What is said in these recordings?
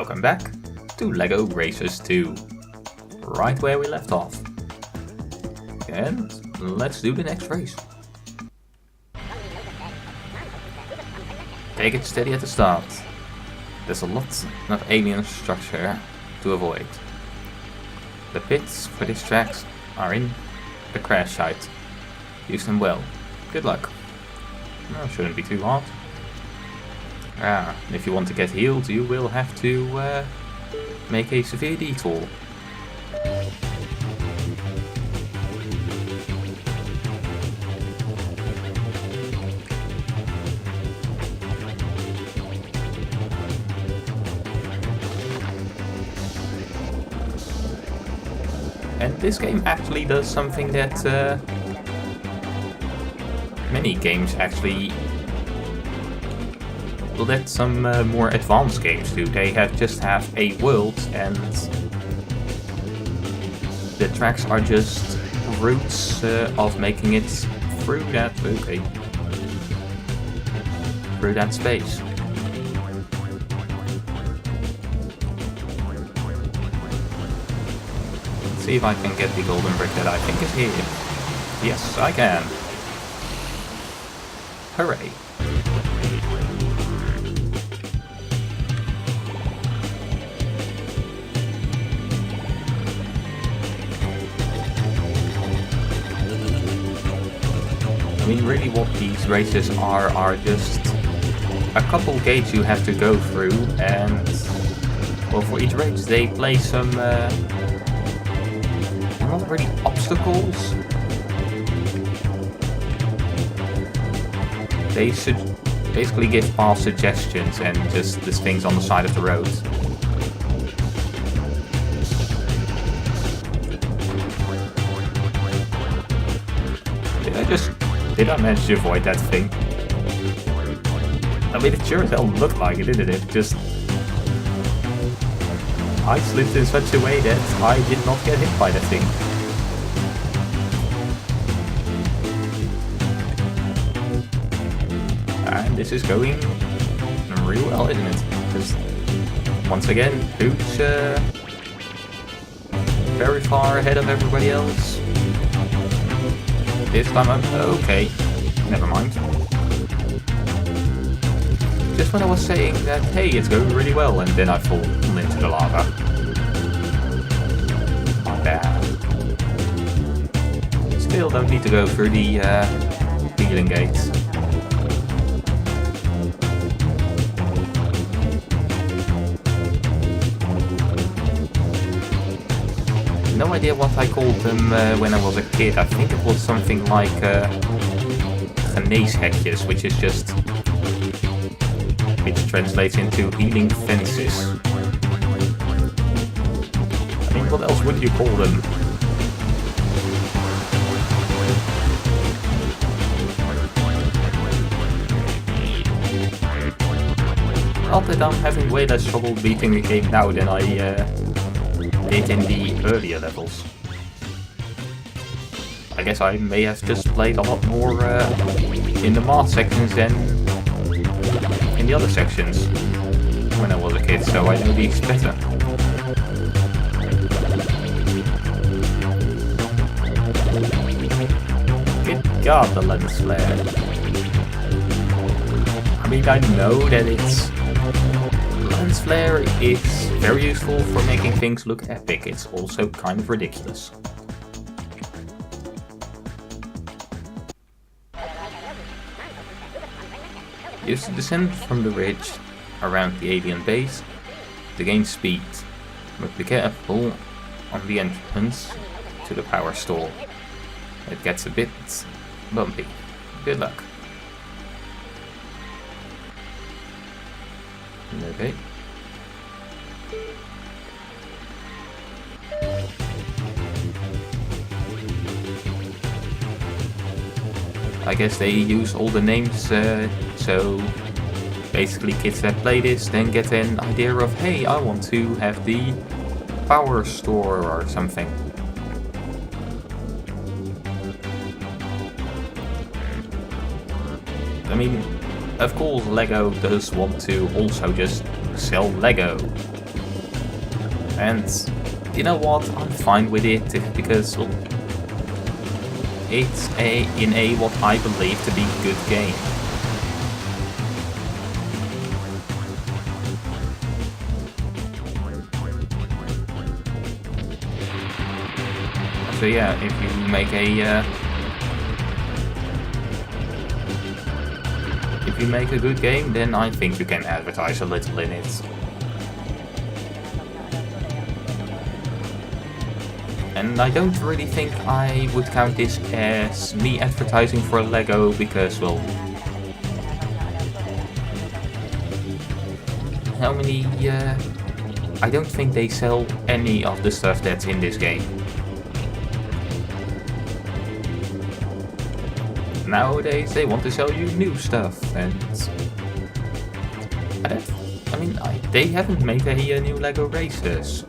Welcome back to LEGO Racers 2, right where we left off. And let's do the next race. Take it steady at the start. There's a lot of alien structure to avoid. The pits for this track are in the crash site. Use them well. Good luck. No, shouldn't be too hard. If you want to get healed, you will have to make a severe detour. And this game actually does something that many games actually, well, that some more advanced games do. They just have a world and the tracks are just routes of making it through that, through that space. Let's see if I can get the golden brick that I think is here. Yes, I can. Hooray. I mean, really what these races are just a couple gates you have to go through, and well, for each race they play some not really obstacles. They should basically give path suggestions and just these things on the side of the road. Did I manage to avoid that thing? I mean, it sure as hell looked like it, didn't it? Just I slipped in such a way that I did not get hit by that thing. And this is going real well, isn't it? Just once again, who's very far ahead of everybody else. This time I'm okay. Never mind. Just when I was saying that, hey, it's going really well, and then I fall into the lava. Not bad. Still don't need to go through the healing gates. No idea what I called them when I was a kid. I think it was something like geneeshekjes, which is just, which translates into healing fences. I mean, what else would you call them? Not that I'm having way less trouble beating the game now than I did in the earlier levels. I guess I may have just played a lot more in the math sections than in the other sections when I was a kid, so I know these better. Good God, the lens flare. I mean, I know that it's... Lens flare is very useful for making things look epic. It's also kind of ridiculous. Use the descent from the ridge around the alien base to gain speed, but be careful on the entrance to the power store. It gets a bit bumpy. Good luck. Okay. I guess they use all the names, so basically kids that play this then get an idea of, hey, I want to have the power store or something. I mean, of course LEGO does want to also just sell LEGO. And you know what? I'm fine with it because well, it's in a what I believe to be good game. So yeah, if you make a good game, then I think you can advertise a little in it. And I don't really think I would count this as me advertising for Lego because, well, how many, I don't think they sell any of the stuff that's in this game. Nowadays they want to sell you new stuff, and they haven't made a new Lego Racers.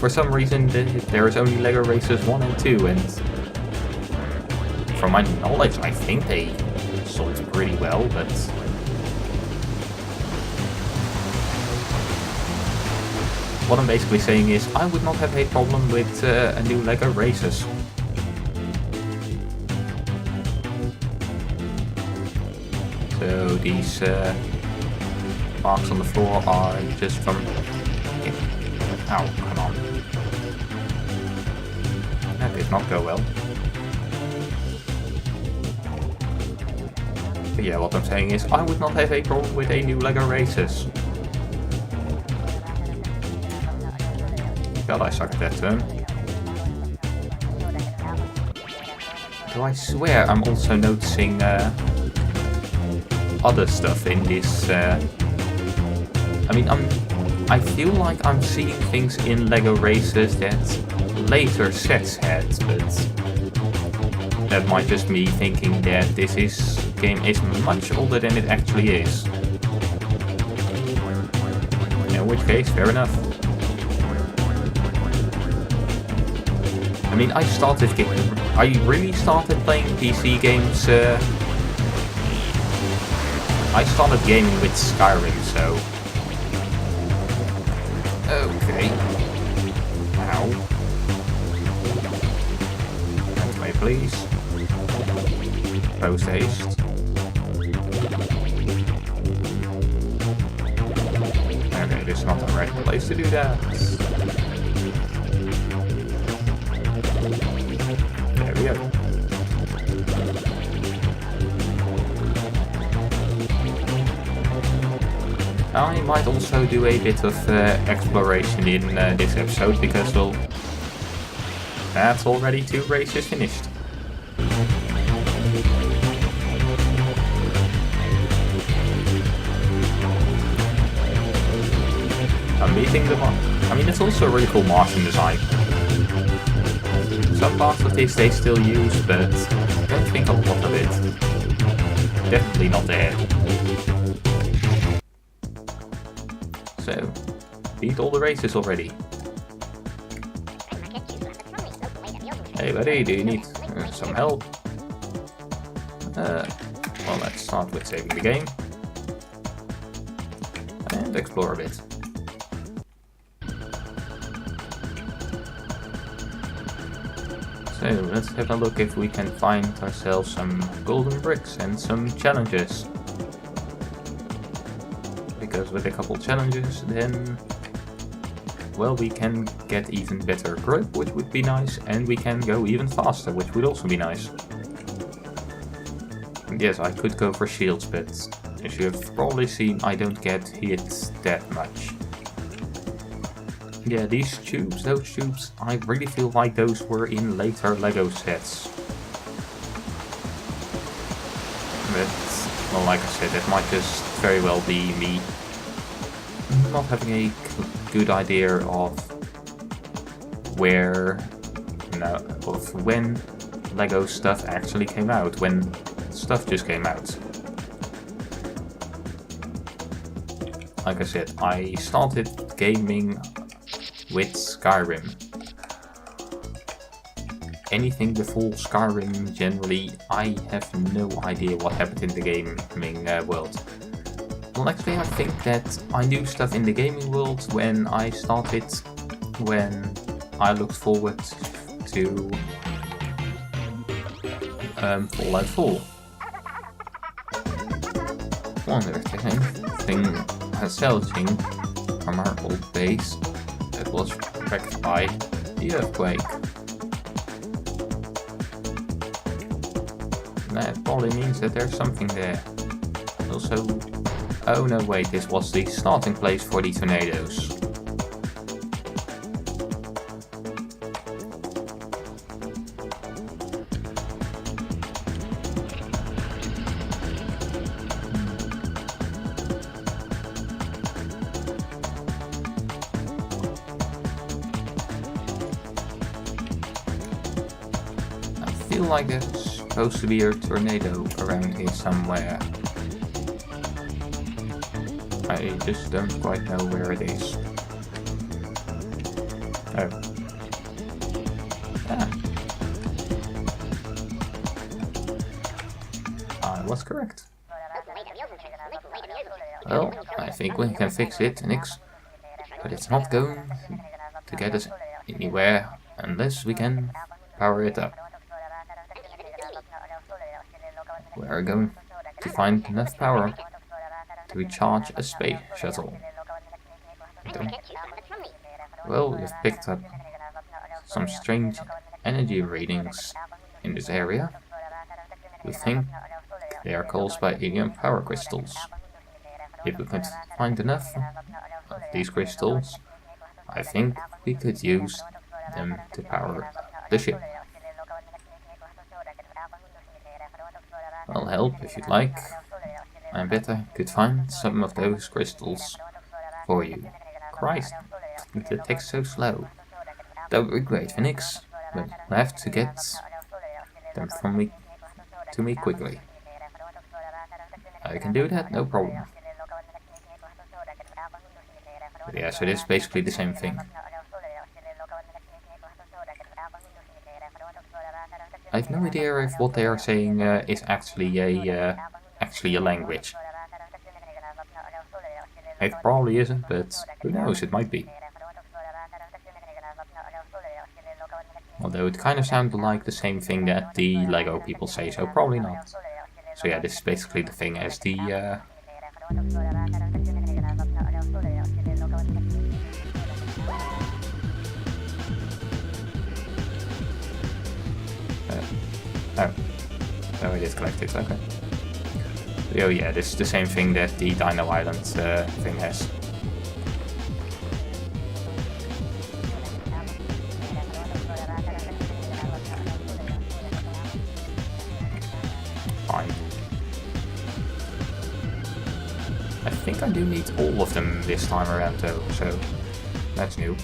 For some reason there is only Lego Racers 1 and 2, and from my knowledge I think they sold pretty well, but what I'm basically saying is I would not have a problem with a new Lego Racers. So these marks on the floor are just from... Ow, come on. That did not go well. But yeah, what I'm saying is I would not have a problem with a new Lego Racers. God, I suck at that turn. Though I swear I'm also noticing other stuff in this. I feel like I'm seeing things in Lego Racers that later sets had, but that might just me thinking that this game is much older than it actually is. In which case, fair enough. I really started playing PC games. I started gaming with Skyrim, so... Okay. Ow. Anyway, please. Post haste. Okay, this is not the right place to do that. There we go. I might also do a bit of exploration in this episode because, well, that's already 2 races finished. I'm meeting the it's also a really cool Martian design. Some parts of this they still use, but I don't think a lot of it. Definitely not there. So, beat all the races already. Hey buddy, do you need some help? Well, let's start with saving the game. And explore a bit. So, let's have a look if we can find ourselves some golden bricks and some challenges. Because with a couple challenges, then, well, we can get even better grip, which would be nice, and we can go even faster, which would also be nice. Yes, I could go for shields, but as you have probably seen, I don't get hit that much. Yeah, those tubes, I really feel like those were in later Lego sets. But, well, like I said, it might just very well be me not having a good idea of when Lego stuff actually came out, when stuff just came out. Like I said, I started gaming with Skyrim. Anything before Skyrim, generally, I have no idea what happened in the gaming world. Well, actually, I think that I knew stuff in the gaming world when I started, when I looked forward to Fallout 4. One thing salvaging from our old base that was wrecked by the earthquake. That probably means that there's something there. Also, oh no wait, this was the starting place for the tornadoes. I feel like there's supposed to be a tornado around here somewhere. I just don't quite know where it is. Oh. I was correct. Well, I think we can fix it, Nix. But it's not going to get us anywhere unless we can power it up. We're going to find enough power to recharge a space shuttle. Well, we've picked up some strange energy readings in this area. We think they are caused by alien power crystals. If we could find enough of these crystals, I think we could use them to power the ship. I'll help if you'd like. I bet I could find some of those crystals for you. Christ, the text so slow. That would be great, Phoenix, but I have to get them to me quickly. I can do that, no problem. But yeah, so this is basically the same thing. I have no idea if what they are saying is actually a language. It probably isn't, but who knows, it might be. Although it kind of sounded like the same thing that the Lego people say, so probably not. So yeah, this is basically the thing as the... Oh, it is collected, okay. Oh yeah, this is the same thing that the Dino Island thing has. Fine. I think I do need all of them this time around though, so that's new.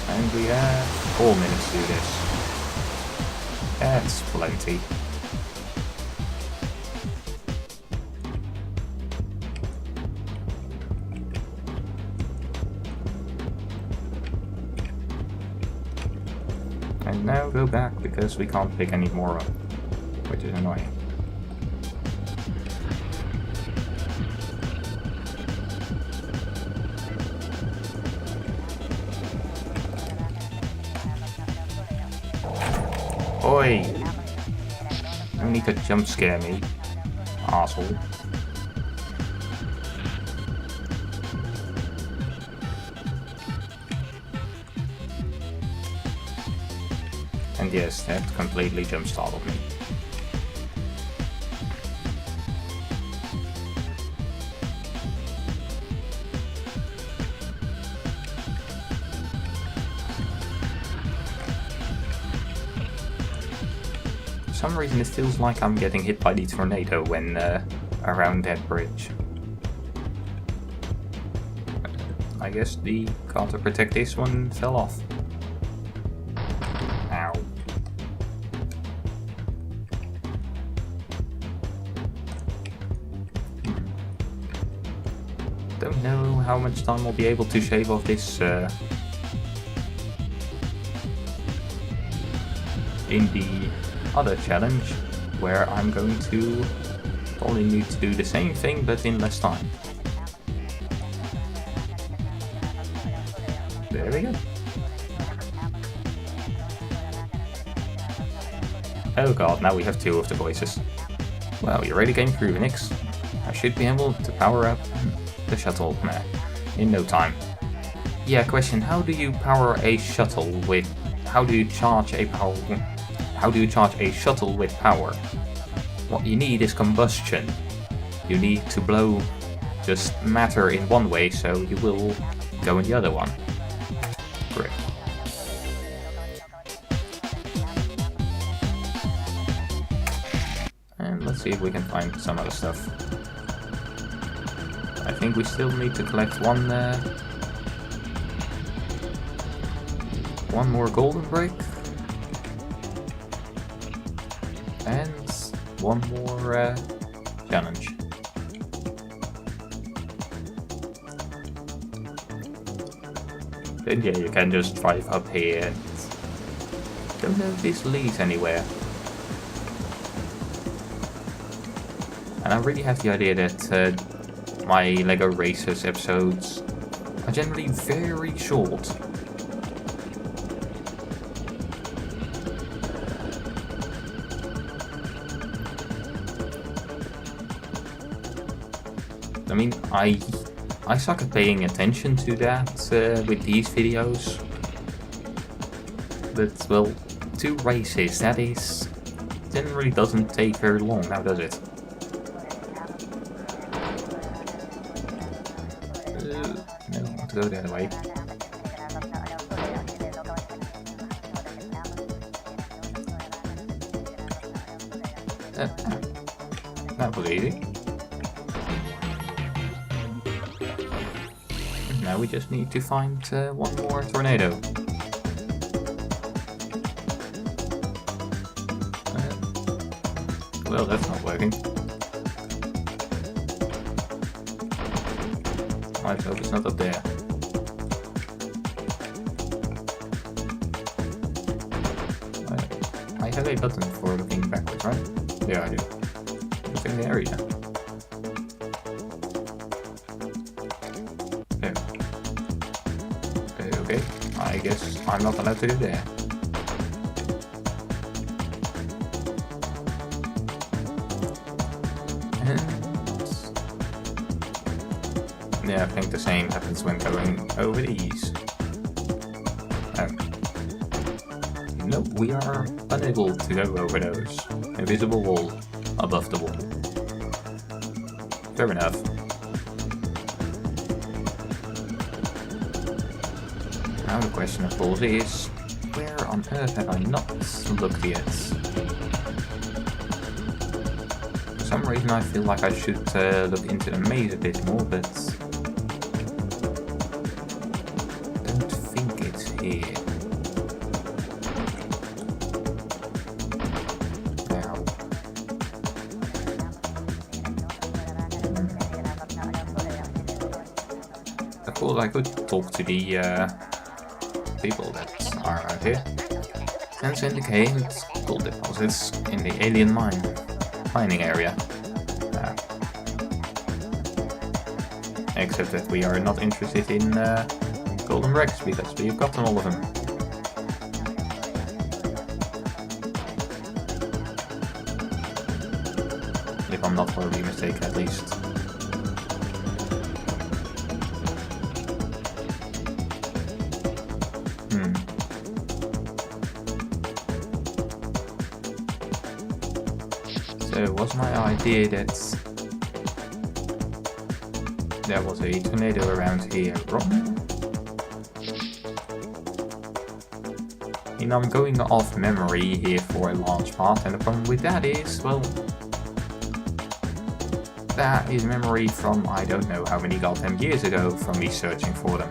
And we have 4 minutes to do this. That's plenty. And now go back because we can't pick any more up, which is annoying. Oi! No need to jump scare me, asshole. And yes, that completely jump startled me. For some reason it feels like I'm getting hit by the tornado when around that bridge. I guess the card to protect this one fell off. Ow. Don't know how how much time I'll be able to shave off this in the other challenge, where I'm going to probably need to do the same thing but in less time. There we go. Oh god, now we have two of the voices. Well, you already came through, Nix. I should be able to power up the shuttle in no time. Yeah, question, how do you power a shuttle with... How do you charge a shuttle with power? What you need is combustion. You need to blow just matter in one way, so you will go in the other one. Great. And let's see if we can find some other stuff. I think we still need to collect one more golden brick. And one more challenge. Then yeah, you can just drive up here. Don't know if this leads anywhere. And I really have the idea that my LEGO Racers episodes are generally very short. I mean, I suck at paying attention to that with these videos. But, well, 2 races, that is... generally doesn't take very long, now does it? No, I want to go the other way. That was easy. Now we just need to find one more tornado. Well, that's not working. I hope it's not up there. I have a button for looking backwards, right? Yeah, I do. Nothing there either. Okay, I guess I'm not allowed to go there. Yeah, I think the same happens when going over these. Nope, we are unable to go over those. Invisible wall above the wall. Fair enough. Now the question of course is, where on earth have I not looked yet? For some reason I feel like I should look into the maze a bit more, but I don't think it's here. Now. Of course I could talk to the people that are out here. Sensor indicates gold deposits in the alien mining area. Except that we are not interested in golden wrecks because we've gotten all of them. If I'm not horribly mistaken, at least. So was my idea that there was a tornado around here wrong? You know, I'm going off memory here for a large part, and the problem with that is, well, that is memory from I don't know how many goddamn years ago from me searching for them.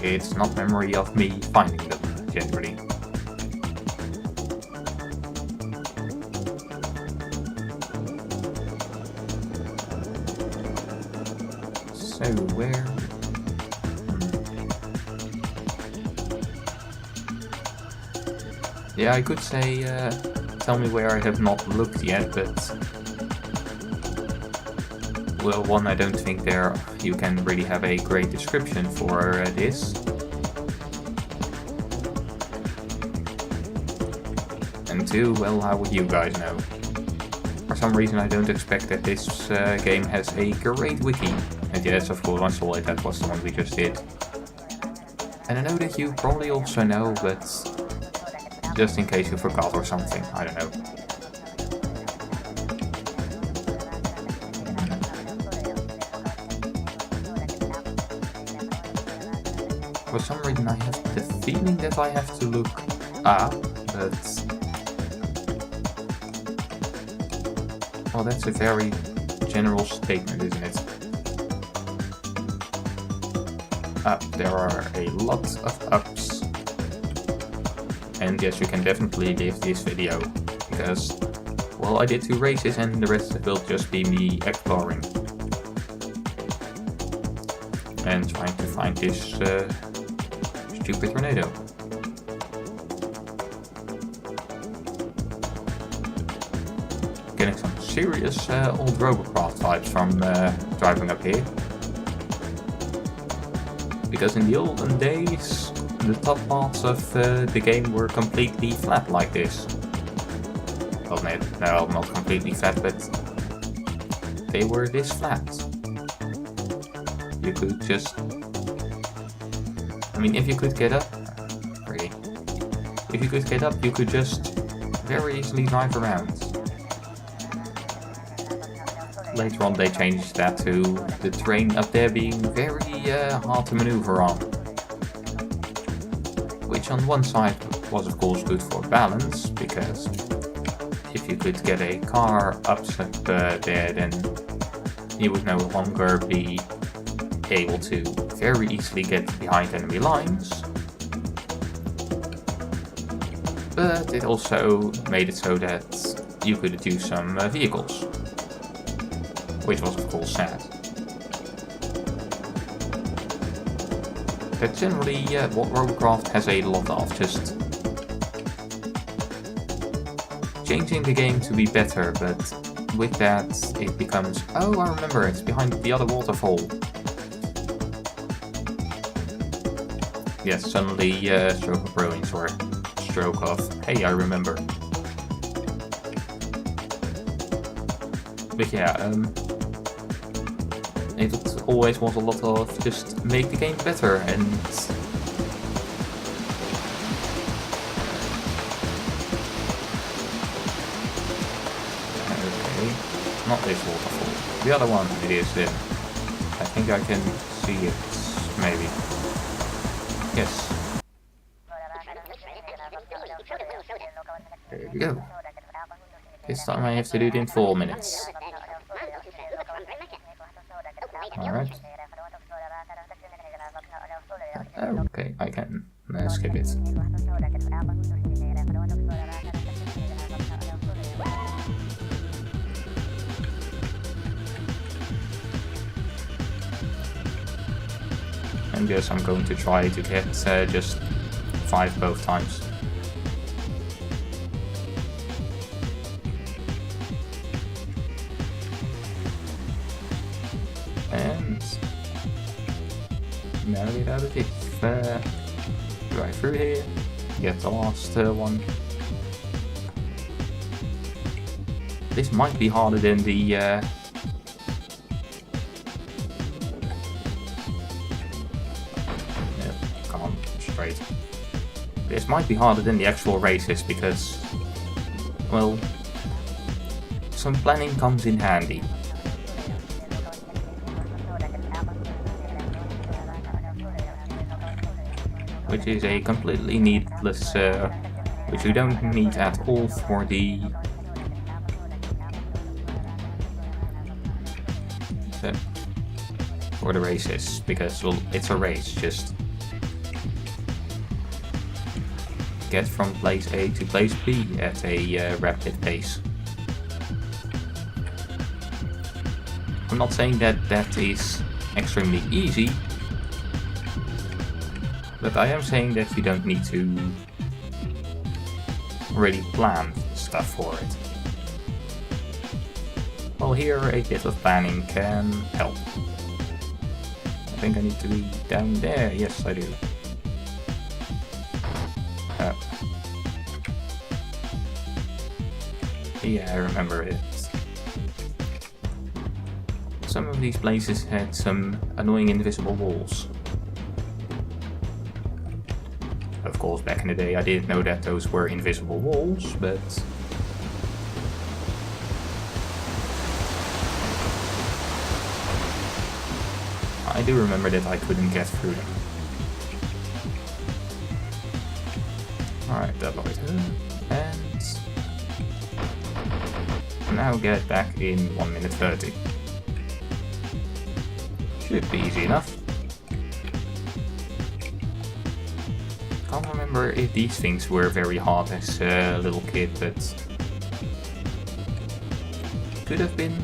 It's not memory of me finding them, generally. So where? Yeah, I could say tell me where I have not looked yet, but well, one, I don't think there you can really have a great description for this. And two, well, how would you guys know? For some reason I don't expect that this game has a great wiki. And yes, of course I saw it, that was the one we just did. And I know that you probably also know, but just in case you forgot or something, I don't know. For some reason I have the feeling that I have to look up, but... well, that's a very general statement, isn't it? There are a lot of ups. And yes, you can definitely leave this video, because, well, I did 2 races and the rest will just be me exploring. And trying to find this stupid tornado. Getting some serious old robocraft vibes from driving up here. Because in the olden days, the top parts of the game were completely flat like this. Well, no, not completely flat, but they were this flat. You could just... I mean, if you could get up... really. If you could get up, you could just very easily drive around. Later on they changed that to the terrain up there being very hard to maneuver on. Which on one side was of course good for balance, because if you could get a car up there, then you would no longer be able to very easily get behind enemy lines. But it also made it so that you could use some vehicles, which was of course sad. But generally, what robocraft has a lot of, just changing the game to be better, but with that it becomes, oh, I remember, it's behind the other waterfall. Yes, suddenly stroke of brilliance, or stroke of, hey, I remember. But yeah, it always was a lot of just make the game better, and okay, not this waterfall, the other one it is in. I think I can see it, maybe. Yes. There we go. This time I have to do it in 4 minutes. Alright. Okay, I can skip it. And guess I'm going to try to get just 5 both times. And navigate out of it. Drive through here. Get the last one. This might be harder than the come on, straight. This might be harder than the actual races because, well, some planning comes in handy. Which is a completely needless, which you don't need at all for the races, because, well, it's a race, just get from place A to place B at a rapid pace. I'm not saying that that is extremely easy. But I am saying that you don't need to really plan stuff for it. Well, here a bit of planning can help. I think I need to be down there. Yes, I do. Yeah, I remember it. Some of these places had some annoying invisible walls. Of course, back in the day I didn't know that those were invisible walls, but... I do remember that I couldn't get through them. Alright, that looked good. And... now get back in 1 minute 30. Should be easy enough. Can't remember if these things were very hard as a little kid, but could have been.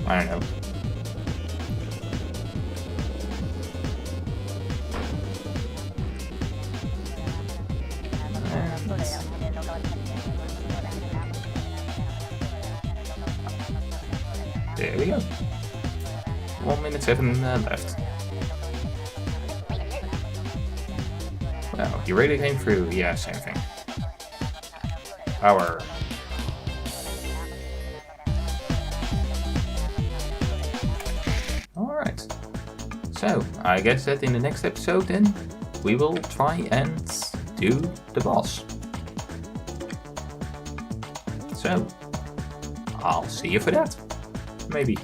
I don't know. There we go. 1 minute 7 left. Wow, you really came through. Yeah, same thing. Power. Alright. So, I guess that in the next episode then, we will try and do the boss. So, I'll see you for that. Maybe.